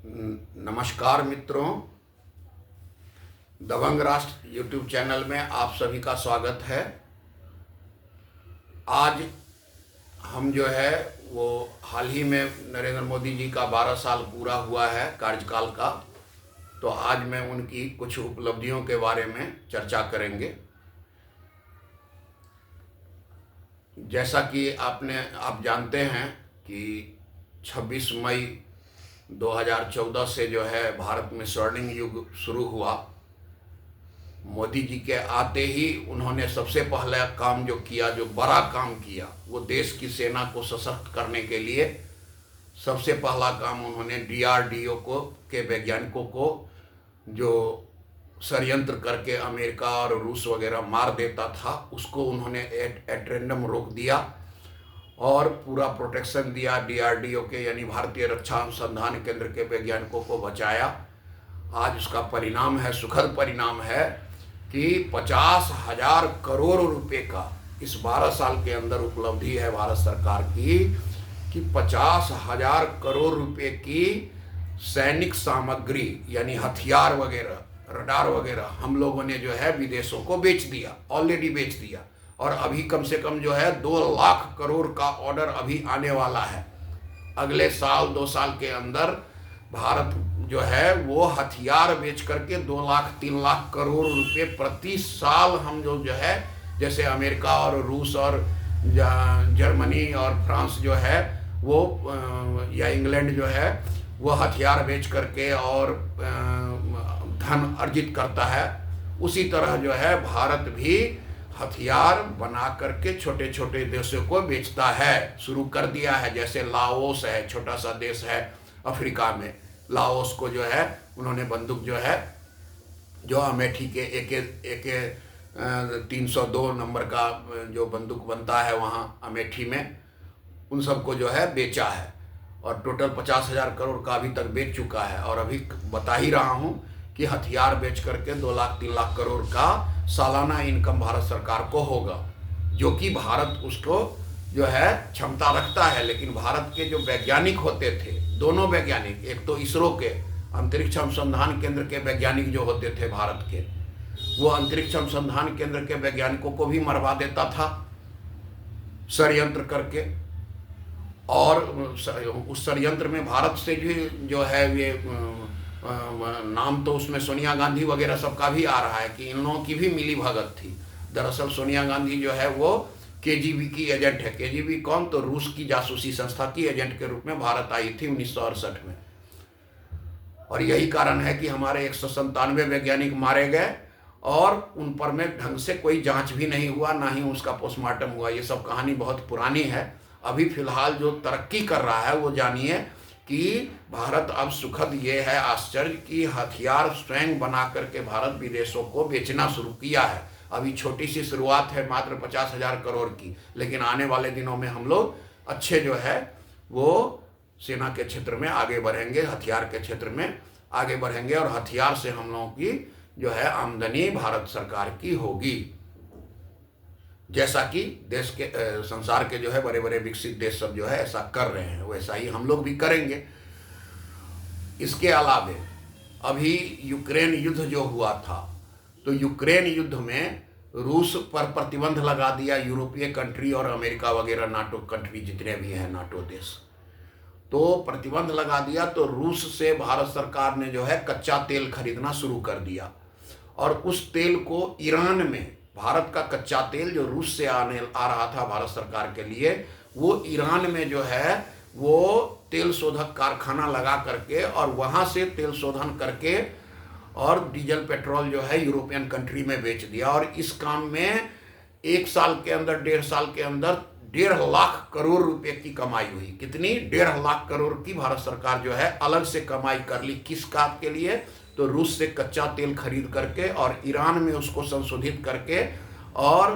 नमस्कार मित्रों, दबंग राष्ट्र यूट्यूब चैनल में आप सभी का स्वागत है। आज हम जो है वो हाल ही में नरेंद्र मोदी जी का 12 साल पूरा हुआ है कार्यकाल का, तो आज मैं उनकी कुछ उपलब्धियों के बारे में चर्चा करेंगे। जैसा कि आप जानते हैं कि 26 मई 2014 से जो है भारत में स्वर्णिम युग शुरू हुआ। मोदी जी के आते ही उन्होंने सबसे पहला काम जो किया, जो बड़ा काम किया, वो देश की सेना को सशक्त करने के लिए सबसे पहला काम उन्होंने DRDO के वैज्ञानिकों को, जो षड्यंत्र करके अमेरिका और रूस वगैरह मार देता था, उसको उन्होंने एट रैंडम रोक दिया और पूरा प्रोटेक्शन दिया। DRDO के यानी भारतीय रक्षा अनुसंधान केंद्र के वैज्ञानिकों को बचाया। आज उसका परिणाम है, सुखद परिणाम है कि 50,000 करोड़ रुपए का इस 12 साल के अंदर उपलब्धि है भारत सरकार की, कि 50,000 करोड़ रुपए की सैनिक सामग्री यानी हथियार वगैरह, रडार वगैरह हम लोगों ने जो है विदेशों को बेच दिया, ऑलरेडी बेच दिया। और अभी कम से कम जो है 2 लाख करोड़ का ऑर्डर अभी आने वाला है। अगले साल 2 साल के अंदर भारत जो है वो हथियार बेच करके 2 लाख 3 लाख करोड़ रुपए प्रति साल हम जो है, जैसे अमेरिका और रूस और जर्मनी और फ्रांस जो है वो या इंग्लैंड जो है वो हथियार बेच करके और धन अर्जित करता है, उसी तरह जो है भारत भी हथियार बना करके छोटे छोटे देशों को बेचता है, शुरू कर दिया है। जैसे लाओस है, छोटा सा देश है अफ्रीका में, लाओस को जो है उन्होंने बंदूक जो है, जो अमेठी के AK 302 नंबर का जो बंदूक बनता है वहाँ अमेठी में, उन सबको जो है बेचा है और टोटल 50,000 करोड़ का अभी तक बेच चुका है। और अभी बता ही रहा हूँ कि हथियार बेच करके 2 लाख 3 लाख करोड़ का सालाना इनकम भारत सरकार को होगा, जो कि भारत उसको जो है क्षमता रखता है। लेकिन भारत के जो वैज्ञानिक होते थे, दोनों वैज्ञानिक, एक तो इसरो के अंतरिक्ष अनुसंधान केंद्र के वैज्ञानिक जो होते थे भारत के, वो अंतरिक्ष अनुसंधान केंद्र के वैज्ञानिकों को भी मरवा देता था षड्यंत्र करके। और उस षड्यंत्र में भारत से भी जो है ये नाम तो उसमें सोनिया गांधी वगैरह सबका भी आ रहा है कि इन लोगों की भी मिली भगत थी। दरअसल सोनिया गांधी जो है वो KGB की एजेंट है। KGB कौन? तो रूस की जासूसी संस्था की एजेंट के रूप में भारत आई थी 1968 में। और यही कारण है कि हमारे 197 वैज्ञानिक मारे गए और उन पर में ढंग से कोई जांच भी नहीं हुआ, ना ही उसका पोस्टमार्टम हुआ। ये सब कहानी बहुत पुरानी है। अभी फिलहाल जो तरक्की कर रहा है वो जानिए कि भारत अब सुखद ये है आश्चर्य कि हथियार स्वयं बना करके भारत विदेशों को बेचना शुरू किया है। अभी छोटी सी शुरुआत है, मात्र 50,000 करोड़ की, लेकिन आने वाले दिनों में हम लोग अच्छे जो है वो सेना के क्षेत्र में आगे बढ़ेंगे, हथियार के क्षेत्र में आगे बढ़ेंगे और हथियार से हम लोगों की जो है आमदनी भारत सरकार की होगी। जैसा कि देश के संसार के जो है बड़े बड़े विकसित देश सब जो है ऐसा कर रहे हैं, वैसा ही हम लोग भी करेंगे। इसके अलावे अभी यूक्रेन युद्ध जो हुआ था, तो यूक्रेन युद्ध में रूस पर प्रतिबंध लगा दिया यूरोपीय कंट्री और अमेरिका वगैरह, नाटो कंट्री जितने भी हैं नाटो देश, तो प्रतिबंध लगा दिया। तो रूस से भारत सरकार ने जो है कच्चा तेल खरीदना शुरू कर दिया और उस तेल को ईरान में, भारत का कच्चा तेल जो रूस से आ रहा था भारत सरकार के लिए, वो ईरान में जो है वो तेल शोधक कारखाना लगा करके और वहाँ से तेल शोधन करके और डीजल पेट्रोल जो है यूरोपियन कंट्री में बेच दिया। और इस काम में 1 साल के अंदर, 1.5 साल के अंदर 1.5 लाख करोड़ रुपए की कमाई हुई। कितनी? 1.5 लाख करोड़ की भारत सरकार जो है अलग से कमाई कर ली। किस काम के लिए? तो रूस से कच्चा तेल खरीद करके और ईरान में उसको संशोधित करके और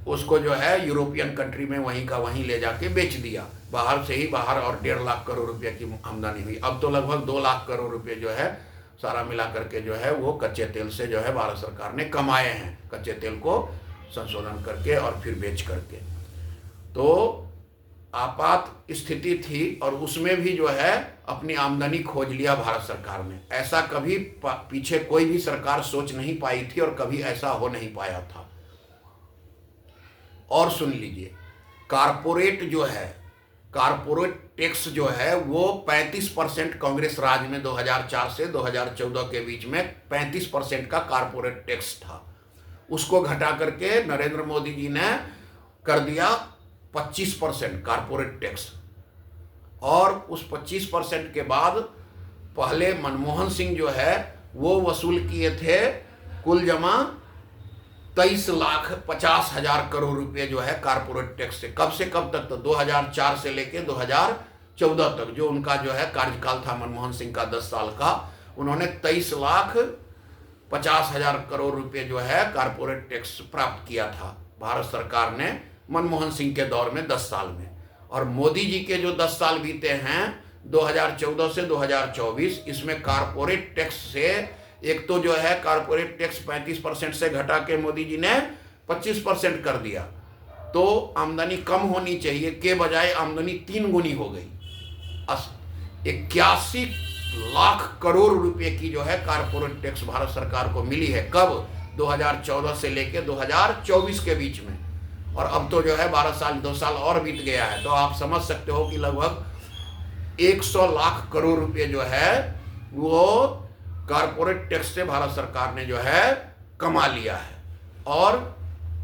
उसको जो है यूरोपियन कंट्री में वहीं का वहीं ले जाके बेच दिया। बाहर से ही बाहर और 1.5 लाख करोड़ रुपए की आमदनी हुई। अब तो लगभग 2 लाख करोड़ रुपए जो है सारा मिला करके जो है वो कच्चे तेल से जो है भारत सरकार ने कमाए हैं, कच्चे तेल को संशोधन करके और फिर बेच करके। तो आपात स्थिति थी और उसमें भी जो है अपनी आमदनी खोज लिया भारत सरकार ने। ऐसा कभी पीछे कोई भी सरकार सोच नहीं पाई थी और कभी ऐसा हो नहीं पाया था। और सुन लीजिए, कारपोरेट जो है, कारपोरेट टैक्स जो है वो 35% कांग्रेस राज में 2004 से 2014 के बीच में 35% का कारपोरेट टैक्स था। उसको घटा करके नरेंद्र मोदी जी ने कर दिया 25% कारपोरेट टैक्स। और उस 25% के बाद पहले मनमोहन सिंह जो है वो वसूल किए थे कुल जमा 23,50,000 करोड़ रुपए जो है कारपोरेट टैक्स से। कब से कब तक? तो 2004 से लेके 2014 तक जो उनका जो है कार्यकाल था मनमोहन सिंह का 10 साल का, उन्होंने 23,50,000 करोड़ रुपए जो है कारपोरेट टैक्स प्राप्त किया था भारत सरकार ने मनमोहन सिंह के दौर में 10 साल में। और मोदी जी के जो 10 साल बीते हैं 2014 से 2024, इसमें कारपोरेट टैक्स से एक तो जो है कारपोरेट टैक्स 35% से घटा के मोदी जी ने 25% कर दिया, तो आमदनी कम होनी चाहिए के बजाय आमदनी 3 गुनी हो गई। 81 लाख करोड़ रुपए की जो है कारपोरेट टैक्स भारत सरकार को मिली है। कब? 2014 से लेके 2024 के बीच में। और अब तो जो है 12 साल 2 साल और बीत गया है, तो आप समझ सकते हो कि लगभग 100 लाख करोड़ रुपए जो है वो कारपोरेट टैक्स से भारत सरकार ने जो है कमा लिया है। और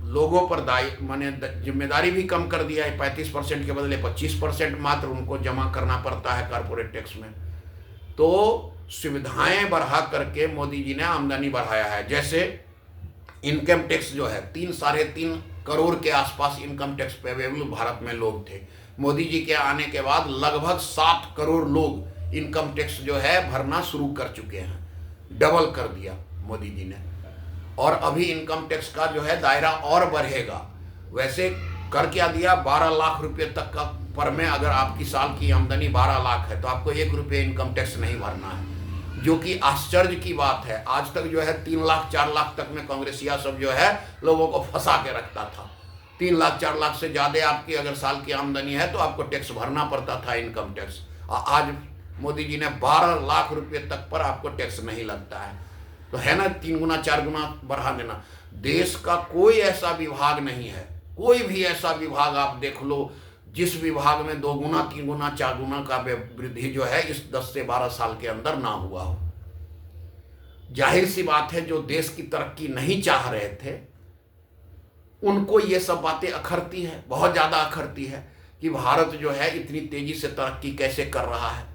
लोगों पर माने जिम्मेदारी भी कम कर दिया है। 35% के बदले 25% मात्र उनको जमा करना पड़ता है कारपोरेट टैक्स में। तो सुविधाएं बढ़ा करके मोदी जी ने आमदनी बढ़ाया है। जैसे इनकम टैक्स जो है 3-3.5 करोड़ के आसपास इनकम टैक्स पेबल भारत में लोग थे। मोदी जी के आने के बाद लगभग 7 करोड़ लोग इनकम टैक्स जो है भरना शुरू कर चुके हैं। डबल कर दिया मोदी जी ने। और अभी इनकम टैक्स का जो है दायरा और बढ़ेगा। वैसे कर क्या दिया, 12 लाख रुपए तक का पर में अगर आपकी साल की आमदनी 12 लाख है तो आपको 1 रुपये इनकम टैक्स नहीं भरना है, जो कि आश्चर्य की बात है। आज तक जो है 3 लाख 4 लाख तक में कांग्रेसिया सब जो है लोगों को फंसा के रखता था। 3 लाख 4 लाख से ज़्यादा आपकी अगर साल की आमदनी है तो आपको टैक्स भरना पड़ता था, इनकम टैक्स। आज मोदी जी ने 12 लाख रुपए तक पर आपको टैक्स नहीं लगता है। तो है ना, 3 गुना 4 गुना बढ़ा देना। देश का कोई ऐसा विभाग नहीं है, कोई भी ऐसा विभाग आप देख लो जिस विभाग में 2 गुना 3 गुना 4 गुना का वृद्धि जो है इस 10 से 12 साल के अंदर ना हुआ हो। जाहिर सी बात है, जो देश की तरक्की नहीं चाह रहे थे उनको ये सब बातें अखरती है, बहुत ज़्यादा अखरती है कि भारत जो है इतनी तेजी से तरक्की कैसे कर रहा है,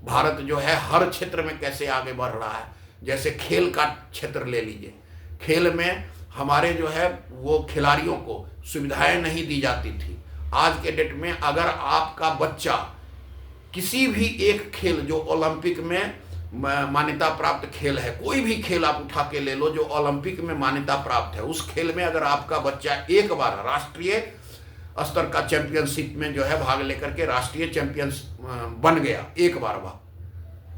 भारत जो है हर क्षेत्र में कैसे आगे बढ़ रहा है। जैसे खेल का क्षेत्र ले लीजिए, खेल में हमारे जो है वो खिलाड़ियों को सुविधाएं नहीं दी जाती थी। आज के डेट में अगर आपका बच्चा किसी भी एक खेल जो ओलंपिक में मान्यता प्राप्त खेल है, कोई भी खेल आप उठा के ले लो जो ओलंपिक में मान्यता प्राप्त है, उस खेल में अगर आपका बच्चा एक बार राष्ट्रीय स्तर का चैंपियनशिप में जो है भाग लेकर के राष्ट्रीय चैंपियन बन गया एक बार,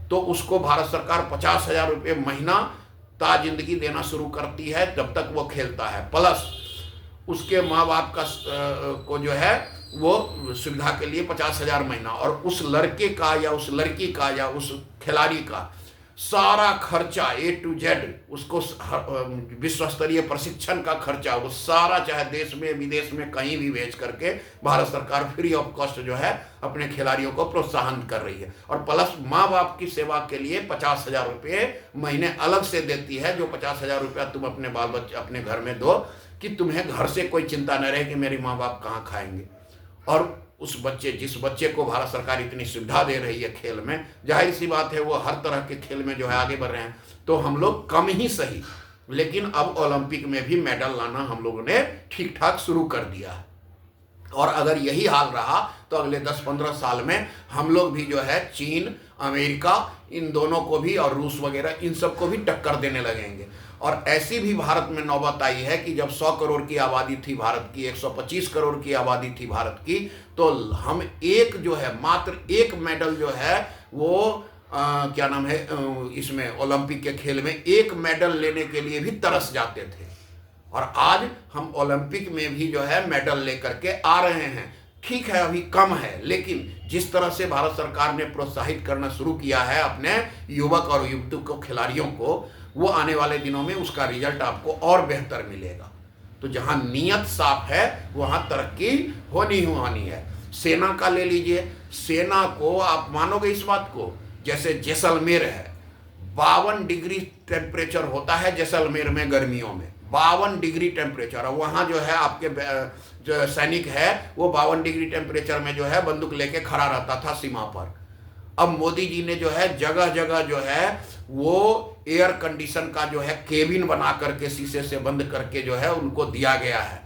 तो उसको भारत सरकार 50,000 रुपये महीना जिंदगी देना शुरू करती है जब तक वो खेलता है। प्लस उसके माँ बाप का को जो है वो सुविधा के लिए 50,000 महीना, और उस लड़के का या उस लड़की का या उस खिलाड़ी का सारा खर्चा A to Z, उसको विश्व स्तरीय प्रशिक्षण का खर्चा वो सारा, चाहे देश में विदेश में कहीं भी भेज करके भारत सरकार फ्री ऑफ कॉस्ट जो है अपने खिलाड़ियों को प्रोत्साहन कर रही है। और प्लस माँ बाप की सेवा के लिए 50,000 रुपये महीने अलग से देती है, जो 50,000 रुपया तुम अपने बाल बच्चे अपने घर में दो कि तुम्हें घर से कोई चिंता न रहे कि मेरी माँ बाप कहाँ खाएंगे। और उस बच्चे जिस बच्चे को भारत सरकार इतनी सुविधा दे रही है खेल में, जाहिर सी बात है वो हर तरह के खेल में जो है आगे बढ़ रहे हैं। तो हम लोग कम ही सही, लेकिन अब ओलंपिक में भी मेडल लाना हम लोगों ने ठीक ठाक शुरू कर दिया है। और अगर यही हाल रहा तो अगले 10-15 साल में हम लोग भी जो है चीन, अमेरिका, इन दोनों को भी और रूस वगैरह इन सब को भी टक्कर देने लगेंगे। और ऐसी भी भारत में नौबत आई है कि जब 100 करोड़ की आबादी थी भारत की, 125 करोड़ की आबादी थी भारत की, तो हम एक जो है मात्र एक मेडल जो है वो क्या नाम है इसमें ओलंपिक के खेल में एक मेडल लेने के लिए भी तरस जाते थे। और आज हम ओलंपिक में भी जो है मेडल लेकर के आ रहे हैं। ठीक है अभी कम है, लेकिन जिस तरह से भारत सरकार ने प्रोत्साहित करना शुरू किया है अपने युवक और युवतियों खिलाड़ियों को, वो आने वाले दिनों में उसका रिजल्ट आपको और बेहतर मिलेगा। तो जहां नीयत साफ है वहां तरक्की होनी है। सेना का ले लीजिए, सेना को आप मानोगे इस बात को, जैसे जैसलमेर है, 52 डिग्री टेम्परेचर होता है जैसलमेर में गर्मियों में, 52 डिग्री टेम्परेचर। और वहाँ जो है आपके जो सैनिक है वो 52 डिग्री टेम्परेचर में जो है बंदूक लेके खड़ा रहता था सीमा पर। अब मोदी जी ने जो है जगह जगह जो है वो एयर कंडीशन का जो है केबिन बना करके शीशे से बंद करके जो है उनको दिया गया है,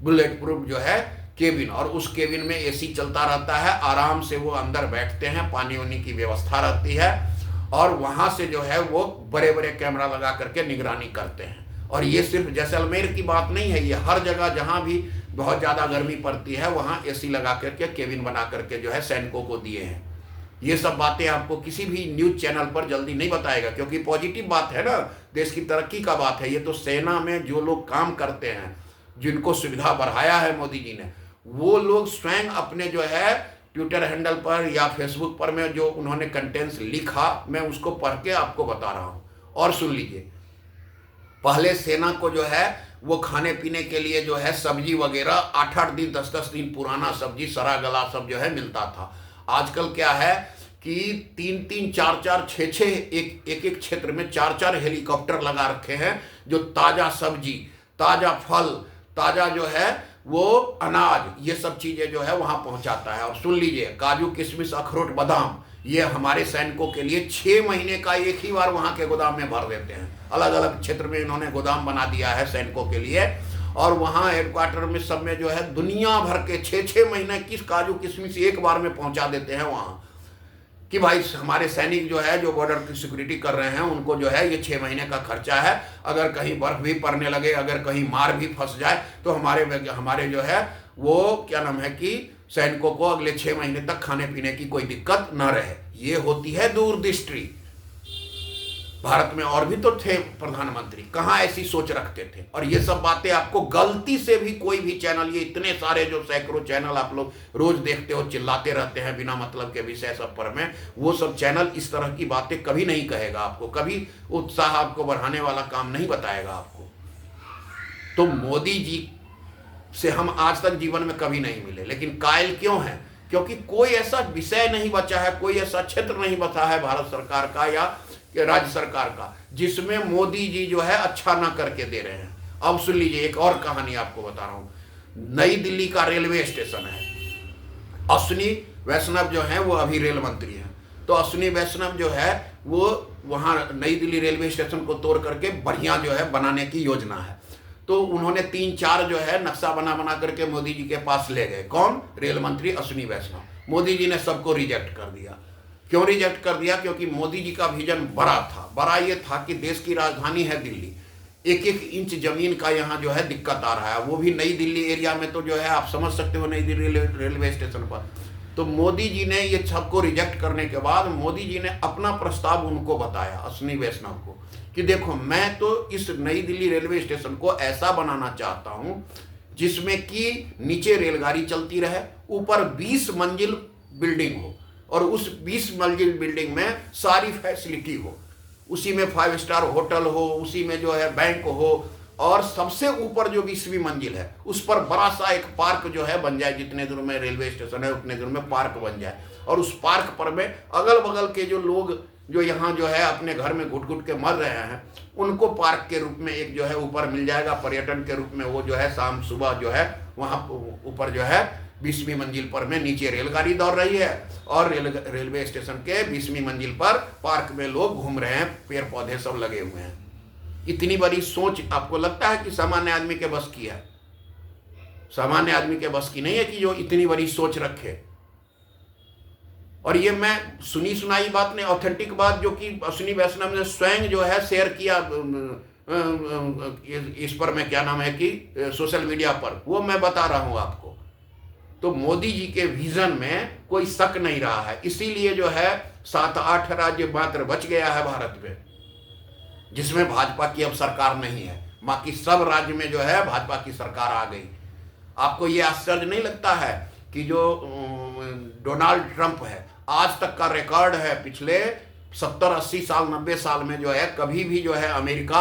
बुलेट प्रूफ जो है केबिन। और उस केबिन में एसी चलता रहता है, आराम से वो अंदर बैठते हैं, पानी वानी की व्यवस्था रहती है, और वहाँ से जो है वो बड़े बड़े कैमरा लगा करके निगरानी करते हैं। और ये सिर्फ जैसलमेर की बात नहीं है, ये हर जगह जहाँ भी बहुत ज़्यादा गर्मी पड़ती है वहाँ एसी लगा करके केबिन बना करके जो है सैनिकों को दिए हैं। ये सब बातें आपको किसी भी न्यूज़ चैनल पर जल्दी नहीं बताएगा, क्योंकि पॉजिटिव बात है ना, देश की तरक्की का बात है। ये तो सेना में जो लोग काम करते हैं, जिनको सुविधा बढ़ाया है मोदी जी ने, वो लोग स्वयं अपने जो है ट्विटर हैंडल पर या फेसबुक पर में जो उन्होंने कंटेंट्स लिखा, मैं उसको पढ़ के आपको बता रहा हूँ। और सुन लीजिए, पहले सेना को जो है वो खाने पीने के लिए जो है सब्जी वगैरह 8-8 दिन 10-10 दिन पुराना सब्जी सड़ा गला सब जो है मिलता था। आजकल क्या है कि 3-3 4-4 6-6 एक क्षेत्र में 4-4 हेलीकॉप्टर लगा रखे हैं, जो ताज़ा सब्जी, ताज़ा फल, ताज़ा जो है वो अनाज, ये सब चीज़ें जो है वहाँ पहुँचाता है। और सुन लीजिए, काजू किशमिश अखरोट बादाम, ये हमारे सैनिकों के लिए 6 महीने का एक ही बार वहाँ के गोदाम में भर देते हैं। अलग अलग क्षेत्र में इन्होंने गोदाम बना दिया है सैनिकों के लिए, और वहाँ हेडक्वार्टर में सब में जो है दुनिया भर के 6-6 महीने की काजू किशमिश एक बार में पहुँचा देते हैं वहाँ, कि भाई हमारे सैनिक जो है जो बॉर्डर की सिक्योरिटी कर रहे हैं उनको जो है ये 6 महीने का खर्चा है। अगर कहीं बर्फ भी पड़ने लगे, अगर कहीं मार भी फंस जाए, तो हमारे जो है वो क्या नाम है कि सैनिकों को अगले 6 महीने तक खाने पीने की कोई दिक्कत न रहे। ये होती है दूरदृष्टि। भारत में और भी तो थे प्रधानमंत्री, कहाँ ऐसी सोच रखते थे। और ये सब बातें आपको गलती से भी कोई भी चैनल, ये इतने सारे जो सैकड़ों चैनल आप लोग रोज देखते हो, चिल्लाते रहते हैं बिना मतलब के विषय सब पर में, वो सब चैनल इस तरह की बातें कभी नहीं कहेगा आपको, कभी उत्साह आपको बढ़ाने वाला काम नहीं बताएगा आपको। तो मोदी जी से हम आज तक जीवन में कभी नहीं मिले, लेकिन कायल क्यों है? क्योंकि कोई ऐसा विषय नहीं बचा है, कोई ऐसा क्षेत्र नहीं बचा है भारत सरकार का या राज्य सरकार का जिसमें मोदी जी जो है अच्छा ना करके दे रहे हैं। अब सुन लीजिए, एक और कहानी आपको बता रहा हूं। नई दिल्ली का रेलवे स्टेशन है, अश्विनी वैष्णव जो है वो अभी रेल मंत्री हैं। तो अश्विनी वैष्णव जो है वो वहाँ नई दिल्ली रेलवे स्टेशन को तोड़ करके बढ़िया जो है बनाने की योजना है। तो उन्होंने 3-4 जो है नक्शा बना करके मोदी जी के पास ले गए। कौन? रेल मंत्री अश्विनी वैष्णव। मोदी जी ने सबको रिजेक्ट कर दिया। क्यों रिजेक्ट कर दिया? क्योंकि मोदी जी का विजन बड़ा था। बड़ा ये था कि देश की राजधानी है दिल्ली, 1-1 इंच जमीन का यहाँ जो है दिक्कत आ रहा है, वो भी नई दिल्ली एरिया में। तो जो है आप समझ सकते हो नई दिल्ली रेलवे स्टेशन पर। तो मोदी जी ने ये सबको रिजेक्ट करने के बाद मोदी जी ने अपना प्रस्ताव उनको बताया, अश्विनी वैष्णव को, कि देखो मैं तो इस नई दिल्ली रेलवे स्टेशन को ऐसा बनाना चाहता हूँ जिसमें कि नीचे रेलगाड़ी चलती रहे, ऊपर 20 मंजिल बिल्डिंग हो, और उस 20 मंजिल बिल्डिंग में सारी फैसिलिटी हो, उसी में 5 स्टार होटल हो, उसी में जो है बैंक हो, और सबसे ऊपर जो 20वीं मंजिल है उस पर बड़ा सा एक पार्क जो है बन जाए। जितने दूर में रेलवे स्टेशन है उतने दूर में पार्क बन जाए, और उस पार्क पर में अगल बगल के जो लोग जो यहाँ जो है अपने घर में घुट घुट के मर रहे हैं उनको पार्क के रूप में एक जो है ऊपर मिल जाएगा, पर्यटन के रूप में। वो जो है शाम सुबह जो है वहाँ ऊपर जो है 20वीं मंजिल पर में नीचे रेलगाड़ी दौड़ रही है, और रेलवे स्टेशन के 20वीं मंजिल पर पार्क में लोग घूम रहे हैं, पेड़ पौधे सब लगे हुए हैं। इतनी बड़ी सोच आपको लगता है कि सामान्य आदमी के बस की है? सामान्य आदमी के बस की नहीं है कि जो इतनी बड़ी सोच रखे। और ये मैं सुनी सुनाई बात नहीं, ऑथेंटिक बात जो कि अश्विनी वैष्णव ने स्वयं जो है शेयर किया इस पर में क्या नाम है कि सोशल मीडिया पर, वो मैं बता रहा हूँ आपको। तो मोदी जी के विजन में कोई शक नहीं रहा है, इसीलिए जो है 7-8 राज्य मात्र बच गया है भारत में जिसमें भाजपा की अब सरकार नहीं है। बाकी सब राज्य में जो है भाजपा की सरकार आ गई। आपको ये आश्चर्य नहीं लगता है कि जो डोनाल्ड ट्रंप है, आज तक का रिकॉर्ड है पिछले 70-80 साल 90 साल में जो है, कभी भी जो है अमेरिका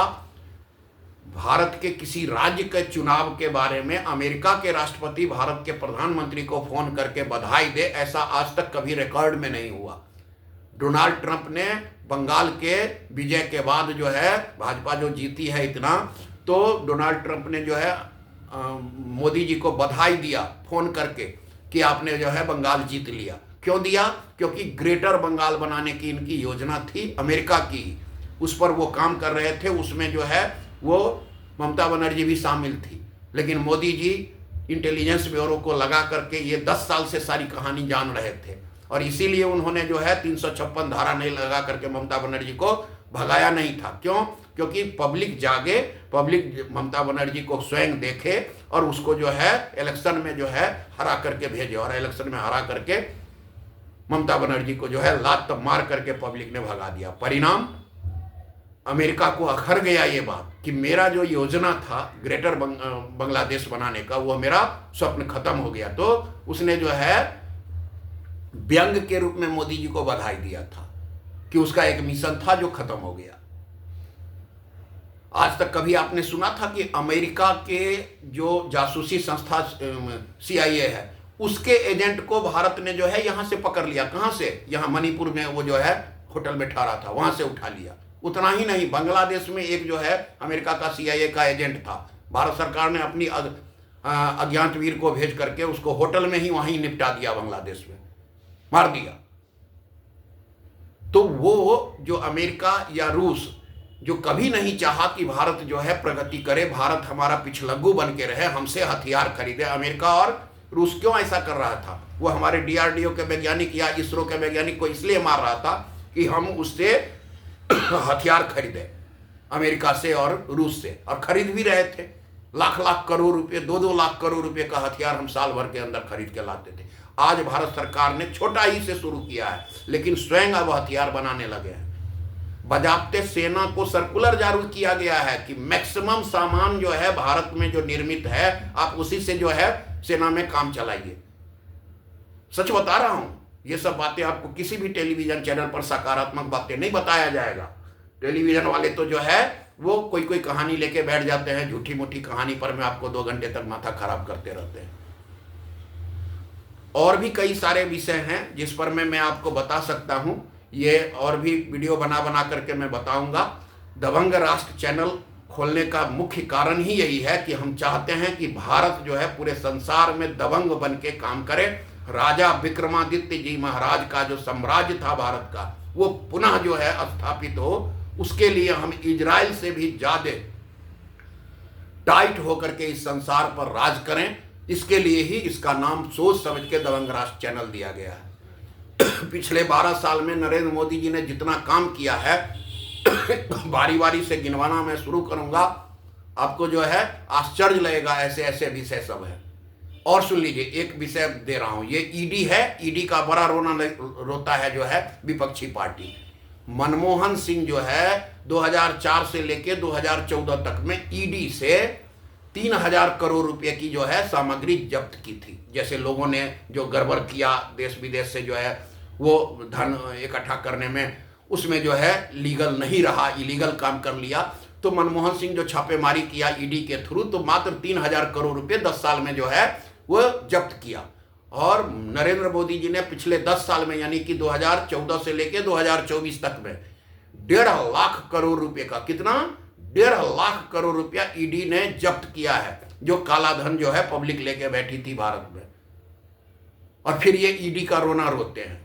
भारत के किसी राज्य के चुनाव के बारे में अमेरिका के राष्ट्रपति भारत के प्रधानमंत्री को फोन करके बधाई दे, ऐसा आज तक कभी रिकॉर्ड में नहीं हुआ। डोनाल्ड ट्रंप ने बंगाल के विजय के बाद जो है, भाजपा जो जीती है इतना, तो डोनाल्ड ट्रंप ने जो है मोदी जी को बधाई दिया फोन करके कि आपने जो है बंगाल जीत लिया। क्यों दिया? क्योंकि ग्रेटर बंगाल बनाने की इनकी योजना थी, अमेरिका की, उस पर वो काम कर रहे थे। उसमें जो है वो ममता बनर्जी भी शामिल थी, लेकिन मोदी जी इंटेलिजेंस ब्यूरो को लगा करके ये 10 साल से सारी कहानी जान रहे थे, और इसीलिए उन्होंने जो है 356 धारा नहीं लगा करके ममता बनर्जी को भगाया नहीं था। क्यों? क्योंकि पब्लिक जागे, पब्लिक ममता बनर्जी को स्वयं देखे और उसको जो है इलेक्शन में जो है हरा करके भेजे, और इलेक्शन में हरा करके ममता बनर्जी को जो है लात मार करके पब्लिक ने भगा दिया। परिणाम, अमेरिका को अखर गया ये बात कि मेरा जो योजना था ग्रेटर बांग्लादेश बनाने का, वो मेरा स्वप्न खत्म हो गया। तो उसने जो है व्यंग के रूप में मोदी जी को बधाई दिया था कि उसका एक मिशन था जो खत्म हो गया। आज तक कभी आपने सुना था कि अमेरिका के जो जासूसी संस्था CIA है, उसके एजेंट को भारत ने जो है यहां से पकड़ लिया? कहां से? यहां मणिपुर में वो जो है होटल में ठहरा था, वहां से उठा लिया। उतना ही नहीं, बांग्लादेश में एक जो है अमेरिका का CIA का एजेंट था, भारत सरकार ने अपनी अज्ञात वीर को भेज करके उसको होटल में ही वहीं निपटा दिया, बांग्लादेश में मार दिया। तो वो जो अमेरिका या रूस जो कभी नहीं चाहा कि भारत जो है प्रगति करे, भारत हमारा पिछलग्गू बन के रहे, हमसे हथियार खरीदे। अमेरिका और रूस क्यों ऐसा कर रहा था? वो हमारे DRDO के वैज्ञानिक या इसरो के वैज्ञानिक को इसलिए मार रहा था कि हम उससे हथियार खरीदे, अमेरिका से और रूस से, और खरीद भी रहे थे। लाख लाख करोड़ रुपए, 2-2 लाख करोड़ रुपए का हथियार हम साल भर के अंदर खरीद के लाते थे। आज भारत सरकार ने छोटा ही से शुरू किया है, लेकिन स्वयं अब हथियार बनाने लगे हैं। बजाबते सेना को सर्कुलर जारी किया गया है कि मैक्सिमम सामान जो है भारत में जो निर्मित है, आप उसी से जो है सेना में काम चलाइए। सच बता रहा हूं, ये सब बातें आपको किसी भी टेलीविजन चैनल पर सकारात्मक बातें नहीं बताया जाएगा। टेलीविजन वाले तो जो है वो कोई कहानी लेके बैठ जाते हैं, झूठी मूठी कहानी पर में आपको 2 घंटे तक माथा खराब करते रहते हैं। और भी कई सारे विषय हैं जिस पर मैं आपको बता सकता हूं, ये और भी वीडियो बना करके मैं बताऊंगा। दबंग राष्ट्र चैनल खोलने का मुख्य कारण ही यही है कि हम चाहते हैं कि भारत जो है पूरे संसार में दबंग बन के काम करे। राजा विक्रमादित्य जी महाराज का जो साम्राज्य था भारत का, वो पुनः जो है स्थापित हो, उसके लिए हम इजराइल से भी ज्यादा टाइट होकर के इस संसार पर राज करें। इसके लिए ही इसका नाम सोच समझ के दबंग राष्ट्र चैनल दिया गया है। पिछले 12 साल में नरेंद्र मोदी जी ने जितना काम किया है, बारी बारी से गिनवाना मैं शुरू करूंगा, आपको जो है आश्चर्य लगेगा, ऐसे ऐसे विषय सब है। और सुन लीजिए, एक विषय दे रहा हूं, ये ईडी है, ईडी का बड़ा रोता है जो है विपक्षी पार्टी। मनमोहन सिंह जो है 2004 से लेके 2014 तक में ईडी से 3000 करोड़ रुपए की जो है सामग्री जब्त की थी। जैसे लोगों ने जो गड़बड़ किया देश विदेश से जो है वो धन इकट्ठा करने में, उसमें जो है लीगल नहीं रहा, इलीगल काम कर लिया, तो मनमोहन सिंह जो छापेमारी किया ईडी के थ्रू, तो मात्र 3000 करोड़ रुपए 10 साल में जो है वो जब्त किया। और नरेंद्र मोदी जी ने पिछले 10 साल में, यानी कि 2014 से लेके 2024 तक में 1.5 लाख करोड़ रुपए का, कितना 1.5 लाख करोड़ रुपया ईडी ने जब्त किया है, जो काला धन जो है पब्लिक लेके बैठी थी भारत में। और फिर ये ईडी का रोना रोते हैं।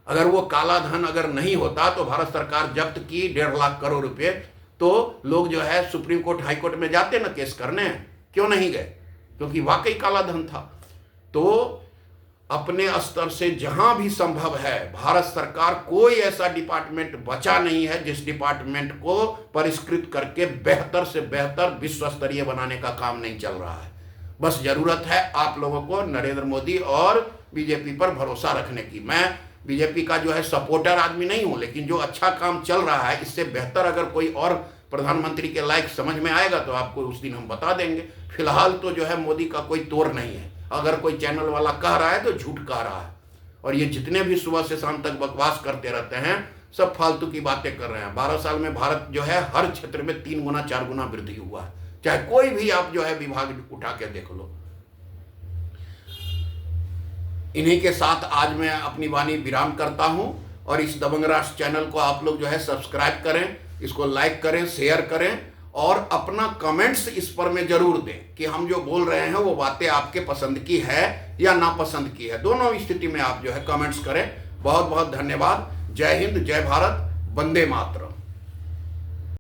अगर वो काला धन अगर नहीं होता तो भारत सरकार जब्त की 1.5 लाख करोड़ रुपए, तो लोग जो है सुप्रीम कोर्ट हाई कोर्ट में जाते ना केस करने, क्यों नहीं गए? क्योंकि वाकई काला धन था। तो अपने स्तर से जहां भी संभव है, भारत सरकार, कोई ऐसा डिपार्टमेंट बचा नहीं है जिस डिपार्टमेंट को परिष्कृत करके बेहतर से बेहतर विश्व स्तरीय बनाने का काम नहीं चल रहा है। बस जरूरत है आप लोगों को नरेंद्र मोदी और बीजेपी पर भरोसा रखने की। मैं बीजेपी का जो है सपोर्टर आदमी नहीं हूं, लेकिन जो अच्छा काम चल रहा है, इससे बेहतर अगर कोई और प्रधानमंत्री के लायक समझ में आएगा तो आपको उस दिन हम बता देंगे। फिलहाल तो जो है मोदी का कोई तोड़ नहीं है। अगर कोई चैनल वाला कह रहा है तो झूठ कह रहा है। और ये जितने भी सुबह से शाम तक बकवास करते रहते हैं सब फालतू की बातें कर रहे हैं। 12 साल में भारत जो है हर क्षेत्र में 3 गुना 4 गुना वृद्धि हुआ है, चाहे कोई भी आप जो है विभाग उठा के देख लो। इन्हीं के साथ आज मैं अपनी वाणी विराम करता हूं और इस दबंग राष्ट्र चैनल को आप लोग जो है सब्सक्राइब करें, इसको लाइक करें, शेयर करें और अपना कमेंट्स इस पर में जरूर दें कि हम जो बोल रहे हैं वो बातें आपके पसंद की है या नापसंद की है। दोनों स्थिति में आप जो है कमेंट्स करें। बहुत बहुत धन्यवाद। जय हिंद, जय भारत, वंदे मातरम।